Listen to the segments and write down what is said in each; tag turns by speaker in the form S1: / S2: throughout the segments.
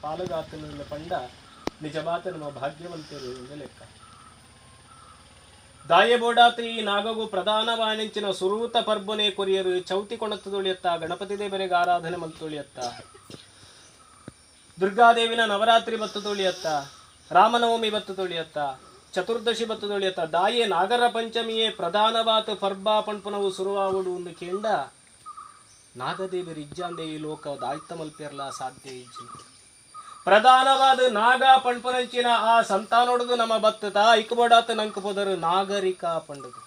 S1: ಪಾಲುಗಾತನ ಪಂಡ ನಿಜವಾದ ನಮ್ಮ ಭಾಗ್ಯವಂತರು ಎಂದು ಲೆಕ್ಕ. ದಾಯಬೋಡಾತ ಈ ನಾಗಗೂ ಪ್ರಧಾನವಾನಿಂಚಿನ ಸುರೂತ ಪರ್ಬನೆ ಕೊರಿಯರು ಚೌತಿ ಕೊಣತ್ತು ತೊಳಿಯತ್ತ, ಗಣಪತಿ ದೇವರಿಗೆ ಆರಾಧನೆ ಮಲ್ತು ತೊಳಿಯತ್ತ, ದುರ್ಗಾದೇವಿನ ನವರಾತ್ರಿ ಬತ್ತು ತೊಳಿಯತ್ತ, ರಾಮನವಮಿ ಬತ್ತು ತೊಳಿಯತ್ತ, ಚತುರ್ದಶಿ ಬತ್ತು ತೊಳಿಯತ್ತ. ದಾಯೆ ನಾಗರ ಪಂಚಮಿಯೇ ಪ್ರಧಾನವಾದ ಪರ್ಬ ಪಣ್ಪುನವು ಸುರುವಾವುಡು ಒಂದು ಕೇಂಡ ನಾಗದೇವಿ ಇಜ್ಜಾಂದೆ ಈ ಲೋಕ ದಾಯ್ತ ಮಲ್ಪಿರ್ಲ ಸಾಧ್ಯ ಇಜ್ಜಿ ಪ್ರಧಾನವಾದ ನಾಗ ಪಣ್ಪನಂಚಿನ ಆ ಸಂತಾನೊಡದು ನಮ್ಮ ಬತ್ತದ ಐಕಬೋಡಾತ ನಂಕ ಪೋದರು ನಾಗರಿಕ ಪಂಡದು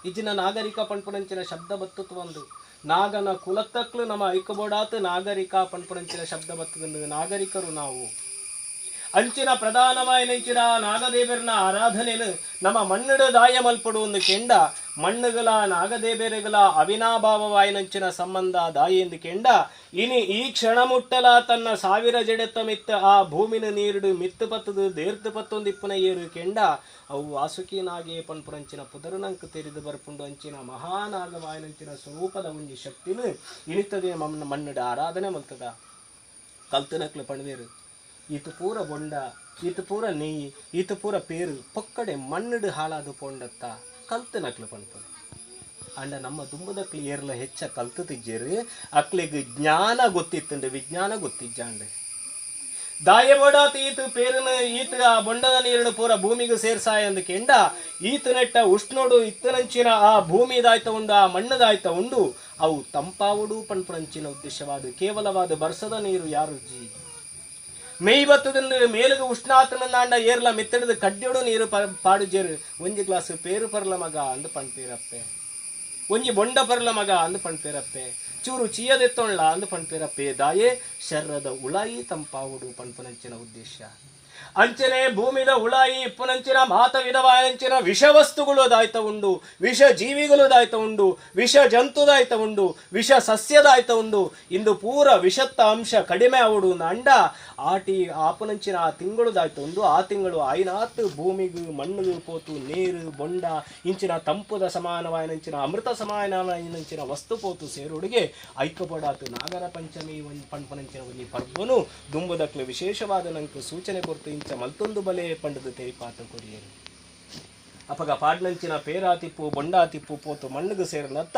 S1: ಇಜ್ಜಿನ ನಾಗರಿಕ ಪಣ್ಪನಂಚಿನ ಶಬ್ದ ಬತ್ತುತ್ತು ಒಂದು ನಾಗನ ಕುಲತ್ತಕ್ಲು ನಮ್ಮ ಐಕಬೋಡಾತ ನಾಗರಿಕ ಪಣ್ಪನಂಚಿನ ಶಬ್ದ ಬತ್ತದ ನಾಗರಿಕರು ನಾವು ಅಂಚಿನ ಪ್ರಧಾನವಾಯಿನಂಚಿನ ನಾಗದೇವರನ ಆರಾಧನೆನು ನಮ್ಮ ಮಣ್ಣುಡ ದಾಯ ಮಲ್ಪಡು ಒಂದು ಕೆಂಡ ಮಣ್ಣುಗಳ ನಾಗದೇವರೆಗಳ ಅವಿನಾಭಾವವಾಯಿನಂಚಿನ ಸಂಬಂಧ ದಾಯಿ ಎಂದು ಕೆಂಡ ಇನಿ ಈ ಕ್ಷಣ ಮುಟ್ಟಲ ತನ್ನ ಸಾವಿರ ಜಡೆತ್ತ ಮಿತ್ತ ಆ ಭೂಮಿನ ನೀರುಡು ಮಿತ್ತು ಪತ್ತದು ದೇರ್ತು ಪತ್ತೊಂದು ಇಪ್ಪನ ಏರು ಕೆಂಡ ಅವು ವಾಸುಕಿನಾಗೆ ಪಣ್ಪುರಂಚಿನ ಪುದರುನಂಕ ತೆರೆದು ಬರ್ಪುಂಡು ಅಂಚಿನ ಮಹಾನಾಗವಾಯಿನಂಚಿನ ಸ್ವರೂಪದ ಒಂಜಿ ಶಕ್ತಿನು ಇನಿತದೆ ಮಣ್ಣುಡ ಆರಾಧನೆ ಮಲ್ತದ ಕಲ್ತನಕ್ಲು ಪಣವೇರು ಈತು ಪೂರ ಬೊಂಡ ಈತು ಪೂರ ನೆಯ್ಯಿ ಈತು ಪೂರ ಪೇರು ಪೊಕ್ಕಡೆ ಮಣ್ಣುಡು ಹಾಳಾದು ಪೊಂಡತ್ತ ಕಲ್ತು ನಕ್ಲು ಪಣ್ಪು ಅಂಡ ನಮ್ಮ ದುಂಬದಕ್ಲು ಏರ್ಲ ಹೆಚ್ಚ ಕಲ್ತು ತಿಜ್ಜೇರು ಅಕ್ಲಿಗೆ ಜ್ಞಾನ ಗೊತ್ತಿತ್ತಂಡು ವಿಜ್ಞಾನ ಗೊತ್ತಿಜ್ಜಾಂಡು ದಾಯಬೋಡಾತ ಈತು ಪೇರಿನ ಈತ ಆ ಬೊಂಡದ ನೀರನ್ನು ಪೂರ ಭೂಮಿಗೆ ಸೇರ್ಸಾಯ ಅಂದ ಕೆಂಡ ಈತು ನೆಟ್ಟ ಉಷ್ಣೋಡು ಇತ್ತನಂಚಿನ ಆ ಭೂಮಿ ದಾಯ್ತ ಉಂಡು ಆ ಮಣ್ಣದಾಯ್ತ ಉಂಡು ಅವು ತಂಪಾವುಡು ಪಣ್ಪುರಂಚಿನ ಉದ್ದೇಶವಾದ ಕೇವಲವಾದ ಬರ್ಸದ ನೀರು ಯಾರು ಜಿ ಮೇಯ್ಬತ್ತದ ಮೇಲುಗ ಉಷ್ಣಾತನಂದಾಂಡ ಏರ್ಲ ಮೆತ್ತಡದ ಕಡ್ಡಿಯೋಡು ನೀರು ಪಾಡುಜೇರು ಒಂಜಿ ಗ್ಲಾಸ್ ಪೇರು ಪರ್ಲ ಮಗ ಅಂದು ಪಣ್ಪೇರಪ್ಪೆ ಒಂಜಿ ಬೊಂಡ ಪರ್ಲ ಮಗ ಅಂದು ಪಣ್ಪೇರಪ್ಪೆ ಚೂರು ಚೀಯದೆತ್ತೊಳ್ಳ ಅಂದು ಪಣ್ಪೇರಪ್ಪೆ ದಾಯೆ ಶರ್ರದ ಉಳಾಯಿ ತಂಪಾವುಡು ಪಣ್ಪನಂಚಿನ ಉದ್ದೇಶ ಅಂಚನೆ ಭೂಮಿದ ಉಳಾಯಿ ಇಪ್ಪನಂಚಿನ ಮಾತ ವಿಧವಾಯಂಚಿನ ವಿಷ ವಸ್ತುಗಳು ದಾಯ್ತ ಉಂಡು ವಿಷ ಜೀವಿಗಳು ದಾಯ್ತ ಉಂಡು ವಿಷ ಜಂತುದಾಯ್ತ ಉಂಡು ವಿಷ ಸಸ್ಯದಾಯ್ತ ಉಂಡು ಇಂದು ಪೂರ ವಿಷತ್ತ ಅಂಶ ಕಡಿಮೆ ಆವುಡು ಅಂಡ ಆಟಿ ಆಪನಂಚಿನ ಆ ತಿಂಗಳು ದಾಯ್ತ ಉಂಡು ಆ ತಿಂಗಳು ಆಯ್ನಾತ್ ಭೂಮಿಗೂ ಮಣ್ಣಿಗೂ ಪೋತು ನೀರು ಬೊಂಡ ಇಂಚಿನ ತಂಪುದ ಸಮಾನವಾಯನಂಚಿನ ಅಮೃತ ಸಮಾನವಾಯನಂಚಿನ ವಸ್ತು ಪೋತು ಸೇರುಡಿಗೆ ಐಕ್ಯಪಡಾತು ನಾಗರ ಪಂಚಮಿ ಪಣ್ಪನಂಚಿನ ಒಂಜಿ ಪರ್ವನು ದುಂಬುದಕ್ಲೆ ವಿಶೇಷವಾದ ನಂಕು ಸೂಚನೆ ಕೊರ್ತು ಇಂಚ ಮಲ್ತೊಂದು ಬಲೆ ಪಂಡದು ತೆರಿಪಾತ ಕೊರಿಯರು ಅಪಗ ಪಾಡ್ನಂಚಿನ ಪೇರಾತಿಪ್ಪು ಬೊಂಡಾತಿಪ್ಪು ಪೋತು ಮಣ್ಣುಗು ಸೇರನತ್ತ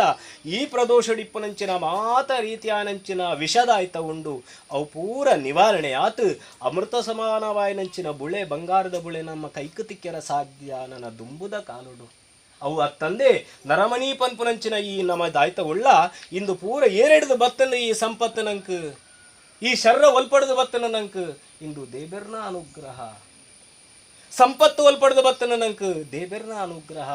S1: ಈ ಪ್ರದೋಷಡಿಪ್ಪನಂಚಿನ ಮಾತ ರೀತಿಯಾನಂಚಿನ ವಿಷದಾಯ್ತ ಉಂಡು ಅವು ಪೂರ ನಿವಾರಣೆ ಆತು ಅಮೃತ ಸಮಾನವಾಯನಂಚಿನ ಬುಳೆ ಬಂಗಾರದ ಬುಳೆ ನಮ್ಮ ಕೈಕು ತಿಕ್ಕೆರ ಸಾಧ್ಯ ನನ್ನ ದುಂಬುದ ಕಾಲುಡು ಅವು ಅತ್ತಂದೆ ನರಮಣಿ ಪನ್ಪುನಂಚಿನ ಈ ನಮ್ಮ ದಾಯ್ತ ಉಳ್ಳ ಇಂದು ಪೂರ ಏರೆಡ್ದು ಬತ್ತನ ಈ ಸಂಪತ್ತು ನಂಕ್ ಈ ಶರ್ರ ಒಲ್ಪಡ್ದು ಬತ್ತನ ನಂಕ್ ಇಂದು ದೇಬೆರ್ನ ಅನುಗ್ರಹ ಸಂಪತ್ತು ಒಲ್ಪಡ್ದು ಬತ್ತನ ನಂಕ್ ದೇಬೆರ್ನ ಅನುಗ್ರಹ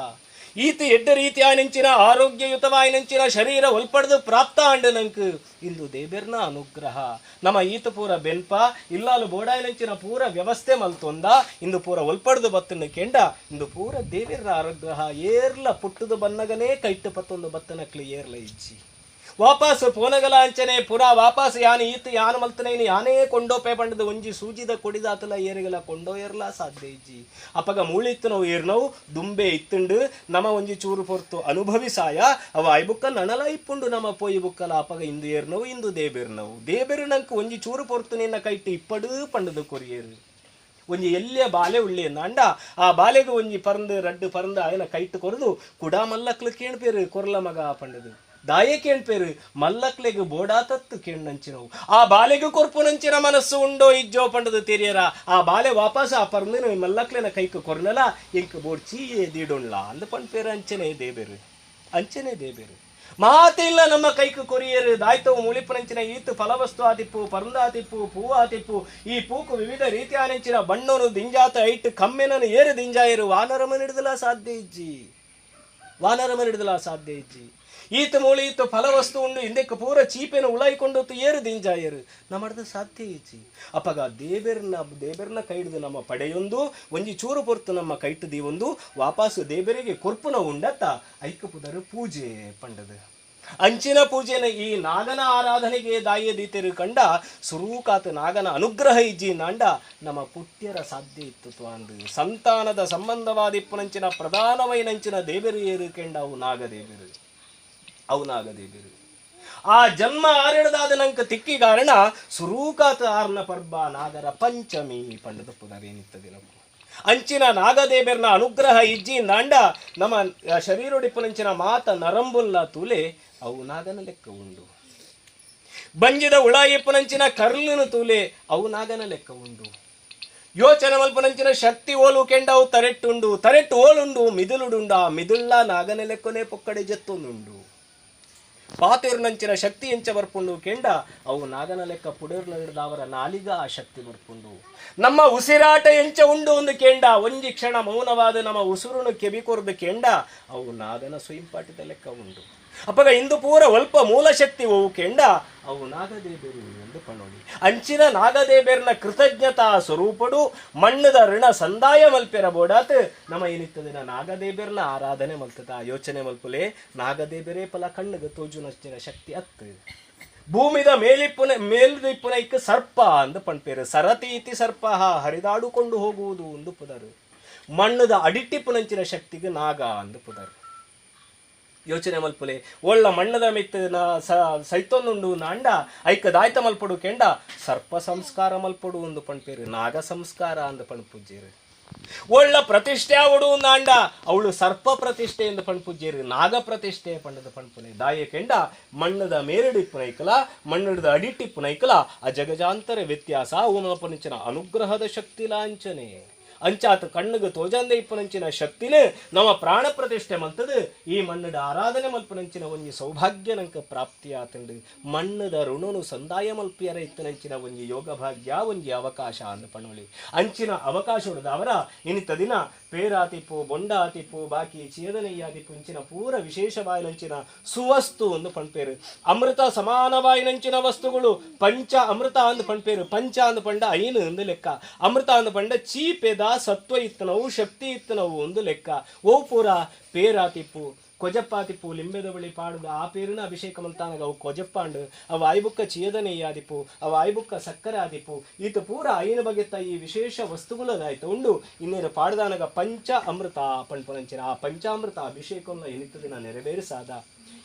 S1: ಈತ ಎಡ್ಡ ರೀತಿಯಾಯನಂಚಿನ ಆರೋಗ್ಯಯುತವಾಯನಂಚಿನ ಶರೀರ ಒಲ್ಪಡ್ದು ಪ್ರಾಪ್ತ ಅಂಡ ನಂಕ್ ಇಂದು ದೇಬೆರ್ನ ಅನುಗ್ರಹ ನಮ್ಮ ಈತ ಪೂರ ಬೆನ್ಪ ಇಲ್ಲಾಲು ಬೋಡಾಯನಂಚಿನ ಪೂರ ವ್ಯವಸ್ಥೆ ಮಲ್ತೊಂದ ಇಂದು ಪೂರ ಒಲ್ಪಡ್ದು ಬತ್ತನ ಕೆಂಡ ಇಂದು ಪೂರ ದೇವೆರ್ನ ಅನುಗ್ರಹ ಏರ್ಲ ಪುಟ್ಟದು ಬನ್ನಗನೇ ಕೈಟ್ಟು ಪತ್ತೊಂದು ಬತ್ತನಕ್ಲಿ ಏರ್ಲ ಇಜ್ಜಿ ವಾಪಸ್ ಪೋನಗಲ ಅಂಚನೆ ಪುರಾ ವಾಪಸ್ ಯಾನು ಈತ ಯಾನು ಮಲ್ತನೇನು ಯಾನೇ ಕೊಂಡೋಪೆ ಪಂಡದು ಒಂಜಿ ಸೂಜಿದ ಕೊಡಿದಾತಲ ಏರಿಗಲ ಕೊಂಡೋ ಏರ್ಲ ಸಾಧ್ಯ ಇಜ್ಜಿ ಅಪಗ ಮೂಳಿತ್ತು ನಾವು ಏರ್ನವು ದುಂಬೆ ಇತ್ತುಂಡು ನಮ್ಮ ಒಂಜಿ ಚೂರು ಪೊರ್ತು ಅನುಭವಿಸಾಯ ಅವ ಐಬುಕ್ಕ ನನಲ ಇಪ್ಪುಂಡು ನಮ್ಮ ಪೋಯಿ ಬುಕ್ಕಲ ಅಪಗ ಇಂದು ಏರ್ನವು ಇಂದು ದೇಬೆರ್ನವು ದೇಬೆರು ನಂಕು ಒಂಜಿ ಚೂರು ಪೊರ್ತು ನಿನ್ನ ಕೈಟ್ಟು ಇಪ್ಪಡು ಪಂಡದು ಕೊರಿಯರು ಒಂಜಿ ಎಲ್ಲಿಯ ಬಾಲೆ ಉಳ್ಳಿ ಅಂಡ ಆ ಬಾಲೆಗೆ ಒಂಜಿ ಪರಂದು ರಡ್ಡು ಪರಂದು ಆಯನ ಕೈಟ್ಟು ಕೊರದು ಕುಡಾ ಮಲ್ಲಕ್ಲು ಕೇಳ್ಪೇರು ಕೊರ್ಲ ಮಗ ಪಂಡದು ದಾಯೆ ಕೇಳ್ಪೇರು ಮಲ್ಲಕ್ಲೆಗೆ ಬೋಡಾತತ್ತು ಕೇಳ್ನಂಚಿನವು ಆ ಬಾಲೆಗೂ ಕೊರ್ಪುನಂಚಿನ ಮನಸ್ಸು ಉಂಡೋ ಇಜ್ಜೋ ಪಂಡದು ತೆರಿಯರ ಆ ಬಾಲೆ ವಾಪಸ್ ಆ ಪರಂದಿನ ಮಲ್ಲಕ್ಲೆನ ಕೈಕು ಕೊರ್ನಲ ಎಂಕ್ ಬೋಡ್ ಚೀಯೇ ದೀಡುಣ್ಲ ಅಂದು ಪಂಡ್ಪೇರು ಅಂಚನೆ ದೇಬೇರು ಮಾತಿಲ್ಲ ನಮ್ಮ ಕೈಕು ಕೊರಿಯರು ದಾಯ್ತವು ಮುಳಿಪುನಂಚಿನ ಈತು ಫಲವಸ್ತು ಆತಿಪ್ಪು ಪರಂದಾತಿಪ್ಪು ಪೂ ಆತಿಪ್ಪು ಈ ಪೂಕು ವಿವಿಧ ರೀತಿಯಾನಂಚಿನ ಬಣ್ಣನು ದಿಂಜಾತ ಐಟ್ ಕಮ್ಮೆನನು ಏರು ದಿಂಜಾಯರು ವಾನರಮನಿಡ್ದಲ ಸಾಧ್ಯ ಇಜ್ಜಿ ಈತ ಮೂಳಿ ಈತ ಫಲವಸ್ತು ಉಂಡು ಹಿಂದಕ್ಕೆ ಪೂರ ಚೀಪೆನ ಉಳಾಯಿಕೊಂಡು ಏರು ದಿಂಜಾಯರು ನಮ್ಮಡ್ದು ಸಾಧ್ಯ ಇಜ್ಜಿ ಅಪಗ ದೇಬೆರ್ನ ಕೈಡ್ದು ನಮ್ಮ ಪಡೆಯೊಂದು ಒಂಜಿ ಚೂರು ಪೊರ್ತು ನಮ್ಮ ಕೈಟ್ಟು ದೀವೊಂದು ವಾಪಸ್ಸು ದೇಬೆರಿಗೆ ಕೊರ್ಪುನ ಉಂಡತ್ತ ಐಕ್ಯ ಪುದರು ಪೂಜೆ ಪಂಡದು ಅಂಚಿನ ಪೂಜೆನ ಈ ನಾಗನ ಆರಾಧನೆಗೆ ದಾಯ ದೀತೆರು ಕಂಡ ಸುರೂಕಾತ ನಾಗನ ಅನುಗ್ರಹ ಇಜ್ಜಿ ನಾಂಡ ನಮ್ಮ ಪುಟ್ಯರ ಸಾಧ್ಯ ಇತ್ತು ಅಂದು ಸಂತಾನದ ಸಂಬಂಧವಾದಿಪ್ಪುನಂಚಿನ ಪ್ರಧಾನವೈನಂಚಿನ ದೇಬೆರು ಏರು ಕೆಂಡ ಅವು ನಾಗದೇಬೆರು ಆ ಜನ್ಮ ಆರಿಡದಾದ ನಂಕ ತಿಕ್ಕಿ ಕಾರಣ ಸುರೂಕಾತ ಆರ್ನ ಪರ್ಬ ನಾಗರ ಪಂಚಮಿ ಪಂಡದ ಪುನರೇನಿತ್ತದಿ ನಮ್ಮ ಅಂಚಿನ ನಾಗದೇಬೇರ್ನ ಅನುಗ್ರಹ ಇಜ್ಜಿ ನಾಂಡ ನಮ್ಮ ಶರೀರೊಡಿಪ್ಪುನಂಚಿನ ಮಾತ ನರಂಬುಲ್ಲ ತೂಲೆ ಅವು ನಾಗನ ಲೆಕ್ಕ ಉಂಡು. ಬಂಜಿದ ಉಳಾಯಿಪ್ಪುನಂಚಿನ ಕರ್ಲಿನ ತೂಲೆ ಅವು ನಾಗನ ಲೆಕ್ಕ ಉಂಡು. ಯೋಚನೆ ಮಲ್ಪನಂಚಿನ ಶಕ್ತಿ ಓಲು ಕೆಂಡವು ತರೆಟ್ಟುಂಡು, ತರೆಟ್ಟು ಓಲುಂಡು ಮಿದುಲುಡುಂಡ, ಮಿದುಳ್ಳ ನಾಗನ ಲೆಕ್ಕನೆ ಪೊಕ್ಕಡೆ ಜತ್ತೊಂದುಂಡು. ಪಾತೇರ್ನಂಚಿನ ಶಕ್ತಿ ಎಂಚ ಬರ್ಪುಂಡು ಕೆಂಡ ಅವು ನಾಗನ ಲೆಕ್ಕ ಪುಡೇರ್ನ ಹಿಡಿದವರ ನಾಲಿಗ ಆ ಶಕ್ತಿ ಬರ್ಪುಂಡು. ನಮ್ಮ ಉಸಿರಾಟ ಎಂಚ ಉಂಡು ಒಂದು ಕೆಂಡ ಒಂಜಿ ಕ್ಷಣ ಮೌನವಾದ ನಮ್ಮ ಉಸುರುನು ಕೆಬಿಕೊರ್ದು ಕೆಂಡ ಅವು ನಾಗನ ಸ್ವಯಂಪಾಟಿದ ಲೆಕ್ಕ ಉಂಡು. ಅಪ್ಪಗ ಇಂದು ಪೂರ ಒಲ್ಪ ಮೂಲ ಶಕ್ತಿ ಅವು ಕೆಂಡ ಅವು ನಾಗದೇಬೇರು ಎಂದು ಪಣೋಡಿ. ಅಂಚಿನ ನಾಗದೇಬೇರ್ನ ಕೃತಜ್ಞತಾ ಸ್ವರೂಪಡು ಮಣ್ಣದ ಋಣ ಸಂದಾಯ ಮಲ್ಪೆರ ಬೋಡಾತ್ ನಮ್ಮ ಏನಿತ್ತದಿನ ನಾಗದೇಬೇರ್ನ ಆರಾಧನೆ ಮಲ್ತದ ಯೋಚನೆ ಮಲ್ಪುಲೆ ನಾಗದೇಬೇರೇ ಪಲ ಕಣ್ಣಗ ತೋಜುನಷ್ಟಿನ ಶಕ್ತಿ ಅತ್ತು. ಭೂಮಿದ ಮೇಲ್ದಿಪ್ಪುನ ಇಕ್ಕ ಸರ್ಪ ಅಂದು ಪಣ್ಪೇರು ಸರತಿ ಇತಿ ಸರ್ಪ ಹರಿದಾಡುಕೊಂಡು ಹೋಗುವುದು ಒಂದು ಪುದರು. ಮಣ್ಣದ ಅಡಿಟ್ಟಿಪ್ಪುನಂಚಿನ ಶಕ್ತಿಗೆ ನಾಗ ಅಂದು ಪುದರು. ಯೋಚನೆ ಮಲ್ಪುಲೆ ಒಳ್ಳ ಮಣ್ಣದ ಮಿತ್ತ ಸೈತೊಂದುಂಡು ನಾಂಡ ಐಕ ದಾಯ್ತ ಮಲ್ಪಡು ಕೆಂಡ ಸರ್ಪ ಸಂಸ್ಕಾರ ಮಲ್ಪಡು ಒಂದು ಪಣ್ಪೇರು ನಾಗ ಸಂಸ್ಕಾರ ಅಂದು ಪಣ್ಪುಜ್ಜೇರು. ಒಳ್ಳ ಪ್ರತಿಷ್ಠೆ ಅವಡು ನಾಂಡ ಅವಳು ಸರ್ಪ ಪ್ರತಿಷ್ಠೆ ಎಂದು ಪಣ್ಪುಜ್ಜೇರು ನಾಗ ಪ್ರತಿಷ್ಠೆ ಪಂಡದ ಪಣ್ಪುನೆ ದಾಯ ಕೆಂಡ ಮಣ್ಣದ ಮೇರಡಿಪ್ಪುನೈಕಲ ಮಣ್ಣದ ಅಡಿಟ್ಟಿಪ್ಪುನೈಕಲ ಆ ಜಗಜಾಂತರ ವ್ಯತ್ಯಾಸ ಓಮಪನಿಂಚಿನ ಅನುಗ್ರಹದ ಶಕ್ತಿ ಲಾಂಛನೆ ಅಂಚಾತ ಕಣ್ಣಗ ತೋಜಂದೆ ಇಪ್ಪನಂಚಿನ ಶಕ್ತಿನೇ ನಮ್ಮ ಪ್ರಾಣ ಪ್ರತಿಷ್ಠೆ ಮಲ್ತದು. ಈ ಮಣ್ಣದ ಆರಾಧನೆ ಮಲ್ಪನಂಚಿನ ಒಂಜಿ ಸೌಭಾಗ್ಯ ನಂಕ ಪ್ರಾಪ್ತಿ ಆತಂಡು. ಮಣ್ಣದ ಋಣನು ಸಂದಾಯ ಮಲ್ಪಿಯರ ಇತ್ತನಂಚಿನ ಒಂಜಿ ಯೋಗ ಭಾಗ್ಯ ಒಂಜಿ ಅವಕಾಶ ಅಂದು ಪಣೋಳಿ. ಅಂಚಿನ ಅವಕಾಶ ಉಳಿದವರ ಇನ್ನಿತ್ತ ದಿನ ಪೇರಾತಿಪ್ಪು ಬೊಂಡಾತಿಪ್ಪು ಬಾಕಿ ಚೇದನೆಯಾದಿಪ್ಪು ಇಂಚಿನ ಪೂರ ವಿಶೇಷವಾಯಿನಂಚಿನ ಸುವಸ್ತು ಒಂದು ಪಣ್ಪೇರು. ಅಮೃತ ಸಮಾನವಾಯಿನಂಚಿನ ವಸ್ತುಗಳು ಪಂಚ ಅಮೃತ ಅಂದು ಪಣ್ಪೇರು. ಪಂಚ ಅಂದು ಪಂಡ ಐನು ಒಂದು ಲೆಕ್ಕ, ಅಮೃತ ಅಂದು ಪಂಡ ಚೀಪೆದ ಸತ್ವ ಇತ್ತನವು ಶಕ್ತಿ ಇತ್ತನವು ಒಂದು ಲೆಕ್ಕ. ಓ ಪೂರ ಪೇರಾತಿಪ್ಪು ಕೊಜಪ್ಪಾತಿಪ್ಪು ಲಿಂಬೆದ ಬಳಿ ಪಾಡುದ ಆ ಪೇರಿನ ಅಭಿಷೇಕ ಮಂತಾನಾಗ ಅವು ಕೊಜಪ್ಪಾಂಡು ಅವು ಆಯ್ಬುಕ್ಕ ಚೇದನೆಯಾದಿಪ್ಪು ಅವು ಆಯ್ಬುಕ್ಕ ಸಕ್ಕರೆ ಆದಿಪ್ಪು ಈತ ಪೂರ ಐನ ಬಗೆತ್ತ ಈ ವಿಶೇಷ ವಸ್ತುಗಳದಾಯ್ತು ಉಂಡು ಇನ್ನೇನು ಪಾಡ್ದಾನಾಗ ಪಂಚ ಅಮೃತ ಪಣ್ಪನಂಚಿನ ಆ ಪಂಚಾಮೃತ ಅಭಿಷೇಕವನ್ನು ಎನಿತ್ತ ದಿನ ನೆರವೇರಿಸಾದ.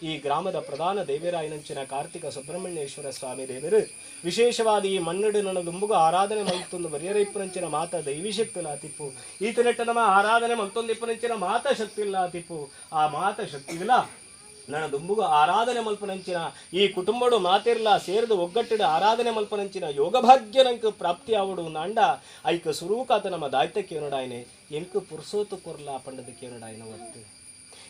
S1: ಈ ಗ್ರಾಮದ ಪ್ರಧಾನ ದೇವರಾಯನಂಚಿನ ಕಾರ್ತಿಕ ಸುಬ್ರಹ್ಮಣ್ಯೇಶ್ವರ ಸ್ವಾಮಿ ದೇವರು ವಿಶೇಷವಾದ ಈ ಮನ್ನಡು ನನ್ನ ದುಂಬುಗ ಆರಾಧನೆ ಮಲ್ತೊಂದು ಬರಿಯರೈಪ್ಪನಂಚಿನ ಮಾತ ದೈವಿ ಶಕ್ತಿ ಲಾತಿಪ್ಪು ಈತನೆಟ್ಟ ನಮ್ಮ ಆರಾಧನೆ ಮಲ್ತೊಂದಿಪ್ಪನಂಚಿನ ಮಾತ ಶಕ್ತಿ ಲಾತಿಪ್ಪು ಆ ಮಾತ ಶಕ್ತಿ ಇಲ್ಲ ನನ್ನ ದುಂಬುಗ ಆರಾಧನೆ ಮಲ್ಪನಂಚಿನ ಈ ಕುಟುಂಬಡು ಮಾತಿರ್ಲ ಸೇರಿದು ಒಗ್ಗಟ್ಟಿಡ ಆರಾಧನೆ ಮಲ್ಪನಂಚಿನ ಯೋಗ ಭಾಗ್ಯ ನಂಕ ಪ್ರಾಪ್ತಿ ಆವಡು ನಾಂಡ ಐಕ ಸುರೂಕಾತ ನಮ್ಮ ದಾಯ್ತಕ್ಕೆ ಏನೋಡಾಯನೆ ಎಂಕ ಪುರ್ಸೋತು ಕೊರ್ಲಾ ಪಂಡದಕ್ಕೆ ಏನೋಡಾಯನ ಒತ್ತು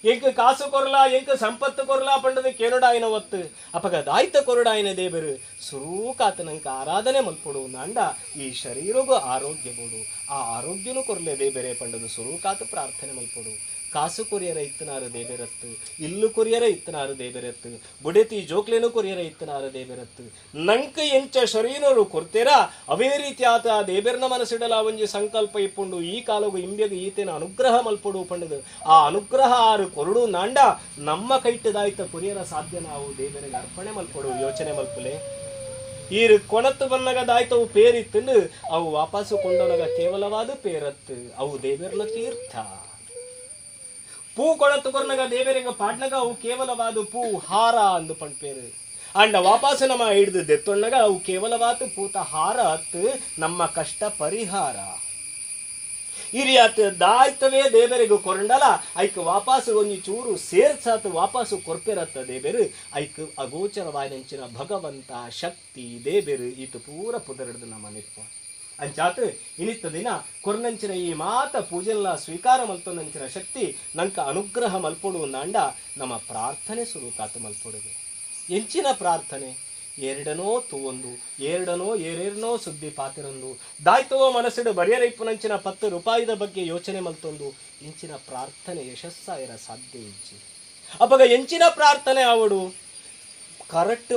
S1: ಎಂಕ ಕಾಸು ಕೊರಲಾ ಎಂಕ ಸಂಪತ್ತು ಕೊರಲಾ ಪಂಡದಕ್ಕೆ ಏನೋಡಾಯನ ಒತ್ತು ಅಪಗ ದಾಯ್ತ ಕೊರಡಾಯನ ದೇವರು ಸುರೂಕಾತನಂಕ ಆರಾಧನೆ ಮಲ್ಪಡು ನಾಂಡ ಈ ಶರೀರಗೂ ಆರೋಗ್ಯ ಬೋಡು ಆ ಆರೋಗ್ಯನೂ ಕೊರಲೆ ದೇಬೇರೆ ಪಂಡದು ಸುರೂಕಾತ ಪ್ರಾರ್ಥನೆ ಮಲ್ಪಡು. ಕಾಸು ಕೊರಿಯರ ಇತ್ತನಾರು ದೇಬೇರತ್ತು ಇಲ್ಲು ಕೊರಿಯರ ಇತ್ತನಾರು ದೇಬೇರತ್ತು ಬುಡೆತಿ ಜೋಕ್ಲೇನು ಕೊರಿಯರ ಇತ್ತನಾರು ದೇಬೇರತ್ತು ನಂಕ ಎಂಚ ಶರೀರರು ಕೊರ್ತೆರ ಅವೇ ರೀತಿ ಆತ ದೇಬೇರ್ನ ಮನಸ್ಸಿಡಲ ಒಂಜಿ ಸಂಕಲ್ಪ ಇಪ್ಪುಂಡು ಈ ಕಾಲಗು ಇಂಬೆಗು ಈತೇನ ಅನುಗ್ರಹ ಮಲ್ಪಡು ಪಂಡದು ಆ ಅನುಗ್ರಹ ಆರು ಕೊರಡು ನಾಂಡ ನಮ್ಮ ಕೈಟ್ಟದಾಯ್ತ ಕೊರಿಯರ ಸಾಧ್ಯ ನಾವು ದೇವರಿಗೆ ಅರ್ಪಣೆ ಮಲ್ಪಡು. ಯೋಚನೆ ಮಲ್ಪುಲೆ ಈರು ಕೊಣತ್ತು ಬನ್ನಗದಾಯ್ತವು ಪೇರಿತ್ತು ಅವು ವಾಪಸ್ಸು ಕೊಂಡವನಗ ಕೇವಲವಾದ ಪೇರತ್ತು ಅವು ದೇವೇರ್ನ ತೀರ್ಥ. ಪೂ ಕೊಳತ್ತು ಕೊರ್ನಗ ದೇವರಿಗೆ ಪಾಡ್ನಗ ಅವು ಕೇವಲವಾದ ಪೂ ಹಾರ ಅಂದು ಪಣ್ಪೇರು ಅಂಡ ವಾಪಸ್ ನಮ್ಮ ಹಿಡಿದು ದೆತ್ತೊಣ್ಣಗ ಅವು ಕೇವಲವಾದ ಪೂತ ಹಾರ ಹತ್ತು ನಮ್ಮ ಕಷ್ಟ ಪರಿಹಾರ ಹಿರಿಯಾತ ದಾಯ್ತವೇ ದೇವರಿಗೂ ಕೊರಂಡಲ ಐಕ್ ವಾಪಸ್ ಒಂಜಿ ಚೂರು ಸೇರ್ಸಾತ್ ವಾಪಸ್ಸು ಕೊರ್ಪೆರತ್ತ ದೇಬೇರು ಐಕ್ ಅಗೋಚರವಾಯಿನಂಚಿನ ಭಗವಂತ ಶಕ್ತಿ ದೇಬೇರು ಈತ ಪೂರ ಪುದರಡ್ದು ನಮ್ಮ ನಿಪ್ಪ ಅಂಚಾತ್ ಇನಿತ್ತ ದಿನ ಕೊರ್ನಂಚಿನ ಈ ಮಾತ ಪೂಜೆಲ್ಲ ಸ್ವೀಕಾರ ಮಲ್ತೊಂದಂಚಿನ ಶಕ್ತಿ ನಂಕ ಅನುಗ್ರಹ ಮಲ್ಪೊಡು ನಾಂಡ ನಮ್ಮ ಪ್ರಾರ್ಥನೆ ಸುರುಕಾತ ಮಲ್ಪೊಡುದು. ಎಂಚಿನ ಪ್ರಾರ್ಥನೆ ಎರಡನೋ ತೂವೊಂದು ಏರೇರ್ನೋ ಸುದ್ದಿ ಪಾತಿರೊಂದು ದಾಯ್ತವೋ ಮನಸ್ಸಿಡು ಬರಿಯರೈಪ್ಪುನಂಚಿನ 10 ರೂಪಾಯಿದ ಬಗ್ಗೆ ಯೋಚನೆ ಮಲ್ತೊಂದು ಎಂಚಿನ ಪ್ರಾರ್ಥನೆ ಯಶಸ್ಸಾಯರ ಸಾಧ್ಯ ಇಜ್ಜಿ ಅಪಗ ಎಂಚಿನ ಪ್ರಾರ್ಥನೆ ಆವಡು ಕರೆಕ್ಟ್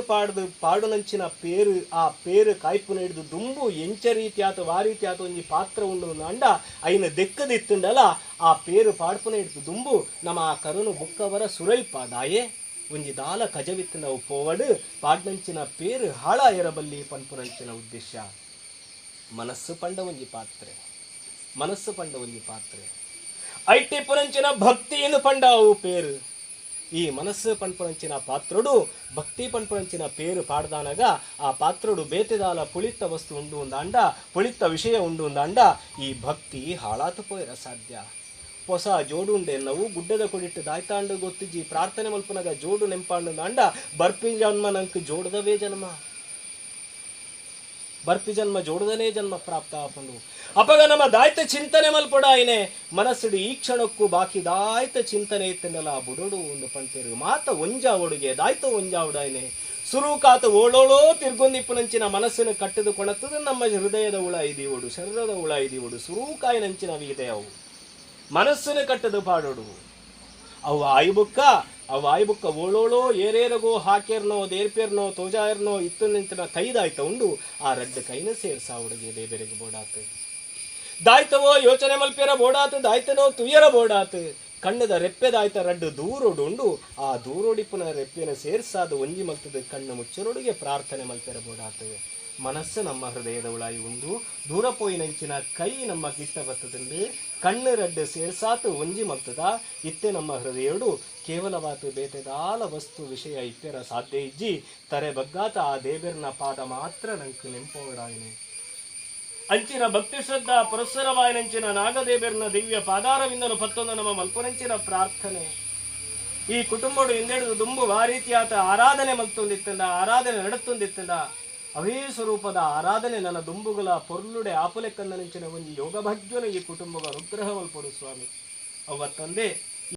S1: ಪಾಡುನಂಚಿನ ಪೇರು ಆ ಪೇರು ಕಾಯ್ಪುನ ಹಿಡಿದು ದುಂಬು ಎಂಚ ರೀತಿ ಆತ ವಾ ರೀತಿ ಆತ ಒಂಜಿ ಪಾತ್ರ ಉಂಡು ಅಂಡ ಐನ ದೆಕ್ಕದಿತ್ತುಂಡಲ ಆ ಪೇರು ಪಾಡ್ಪುನ ಹಿಡಿದು ದುಂಬು ನಮ್ಮ ಆ ಕರುನು ಬುಕ್ಕವರ ಸುರೈಪ ದಾಯೆ ಒಂಜಿ ದಾಲ ಕಜವಿತ್ತು ನಾವು ಪೋವಡು ಪಾಡ್ನಂಚಿನ ಪೇರು ಹಾಳ ಎರಬಲ್ಲಿ ಪನ್ಪುನಂಚಿನ ಉದ್ದೇಶ ಮನಸ್ಸು ಪಂಡ ಒಂಜಿ ಪಾತ್ರೆ ಐಟಿ ಪುನಂಚಿನ ಭಕ್ತಿ ಎಂದು ಪಂಡ ಅವು ಪೇರು ఈ మనస్సు పణ్పణంచిన పాత్రుడు భక్తి పణ్పణంచిన పేరు పాడదానಗ ఆ పాత్రుడు ಬೇತೆದಾಲ ಪುಳಿತ ವಸ್ತು ಉಂಡು ಅಂದ ಪುಳಿತ ವಿಷಯ ಉಂಡು ಅಂದ ಈ ಭಕ್ತಿ ಹಾಳಾತು ಪೋಯಿರ ಸಾಧ್ಯ. ಹೊಸ ಜೋಡು ಉಂಡೆ ನಾವು ಗುಡ್ಡದ ಕೊಡಿಟ್ಟು ದಾಯ್ತಾಂಡು ಗೊತ್ತಿಜ್ಜಿ ಪ್ರಾರ್ಥನೆ ಮಲ್ಪನಾಗ ಜೋಡು ನೆಂಪಾಂಡು ಅಂಡ ಬರ್ಪಿ ಜನ್ಮ ನಂಗೆ ಜೋಡದವೇ ಜನ್ಮ ಬರ್ಪಿ ಜನ್ಮ ಜೋಡದನೇ ಜನ್ಮ ಪ್ರಾಪ್ತ ಆಪಂಡು ಅಪಗ ನಮ್ಮ ದಾಯ್ತ ಚಿಂತನೆ ಮಲ್ಪೊಡಾಯಿನೆ ಮನಸ್ಸುಡು ಈ ಕ್ಷಣಕ್ಕೂ ಬಾಕಿ ದಾಯ್ತ ಚಿಂತನೆ ಇತ್ತನಲ್ಲ ಬುಡೋಡು ಒಂದು ಪಂಟೇರು ಮಾತ ಒಂಜಾ ಒಡುಗೆ ದಾಯ್ತ ಒಂಜಾ ಉಡಾಯಿನೆ ಸುರುಕಾತ ಓಳೋಳೋ ತಿರ್ಗೊಂದಿಪ್ಪುನಂಚಿನ ಮನಸ್ಸಿನ ಕಟ್ಟದು ಕೊಣತ್ತದು ನಮ್ಮ ಹೃದಯದ ಹುಳ ಇದೀವಡು ಶರೀರದ ಹುಳ ಇದೀವಡು ಸುರೂಕಾಯಿನಂಚಿನ ವಿದೆ ಅವು ಮನಸ್ಸಿನ ಕಟ್ಟದು ಪಾಡೋಡು ಅವು ಆಯ್ಬುಕ್ಕ ಓಳೋಳೋ ಏರೇರಗೋ ಹಾಕ್ಯರ್ನೋ ದೇರ್ಪೇರ್ನೋ ತೋಜಾಯರ್ನೋ ಇತ್ತು ನಿಂತಿನ ಕೈದಾಯ್ತ ಉಂಡು ಆ ರಡ್ಡ ಕೈನ ಸೇರ್ಸಾ ಹುಡುಗಿ ದೇಬೇರೆಗೆ ಬೋಡಾತು ದಾಯ್ತವೋ ಯೋಚನೆ ಮಲ್ಪೇರ ಬೋಡಾತು ದಾಯ್ತನೋ ತುಯ್ಯರ ಬೋಡಾತು ಕಣ್ಣದ ರೆಪ್ಪೆದಾಯ್ತ ರಡ್ಡು ದೂರೋಡು ಉಂಡು ಆ ದೂರೋಡಿಪ್ಪನ ರೆಪ್ಪೆನ ಸೇರ್ಸಾದ ಒಂಜಿ ಮಲ್ತದ ಕಣ್ಣು ಮುಚ್ಚರೊಡಿಗೆ ಪ್ರಾರ್ಥನೆ ಮಲ್ಪೇರ ಬೋಡಾತು ಮನಸ್ಸು ನಮ್ಮ ಹೃದಯದ ಉಳಾಯಿ ಉಂಡು ದೂರ ಪೋಯಿನಂಚಿನ ಕೈ ನಮ್ಮ ಗಿಟ್ಟ ಬತ್ತದಂಡು ಕಣ್ಣು ರಡ್ಡು ಸೇರ್ಸಾತು ಒಂಜಿ ಮಲ್ತದ ಇತ್ತೆ ನಮ್ಮ ಹೃದಯಡು ಕೇವಲವಾತು ಬೇತೆದಾಲ ವಸ್ತು ವಿಷಯ ಇಪ್ಪೆರ ಸಾಧ್ಯ ಇಜ್ಜಿ ತರೆ ಬಗ್ಗಾತ ಆ ದೇಬೇರ್ನ ಪಾದ ಮಾತ್ರ ನಂಕು ನೆಂಪೋಡಾಯಿನೆ ಅಂಚಿನ ಭಕ್ತಿ ಶ್ರದ್ಧಾ ಪುರಸ್ಸರವಾಯಿನಂಚಿನ ನಾಗದೇಬೇರ್ನ ದಿವ್ಯ ಪಾದಾರವಿಂದನು ಪತ್ತೊಂದು ನಮ್ಮ ಮಲ್ಪನಂಚಿನ ಪ್ರಾರ್ಥನೆ ಈ ಕುಟುಂಬಡು ಹಿಂದೆಡಿದು ದುಂಬು ಆ ರೀತಿಯಾತ ಆರಾಧನೆ ಮಲ್ತೊಂದಿತ್ತಂಡ ಆರಾಧನೆ ನಡತ್ತೊಂದಿತ್ತಂಡ ಅವೇ ಸ್ವರೂಪದ ಆರಾಧನೆ ನನ್ನ ದುಂಬುಗಳ ಪೊರ್ಲುಡೆ ಆಪುಲೆ ಕನ್ನನಿಂಚಿನ ಒಂಜಿ ಯೋಗ ಭಾಗ್ಯನ ಈ ಕುಟುಂಬದ ಅನುಗ್ರಹ ಮಲ್ಪಡು ಸ್ವಾಮಿ ಅವತ್ತಂದೆ